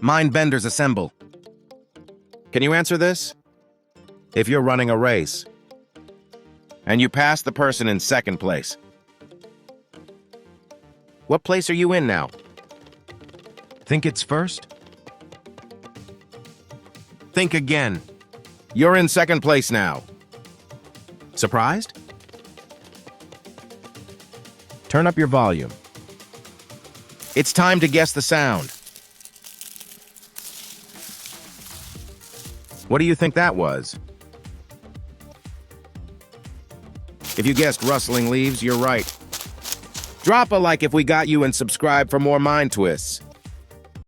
Mind benders assemble. Can you answer this? If you're running a race, and you pass the person in second place, what place are you in now? Think it's first? Think again. You're in second place now. Surprised? Turn up your volume. It's time to guess the sound. What do you think that was? If you guessed rustling leaves, you're right. Drop a like if we got you and subscribe for more mind twists.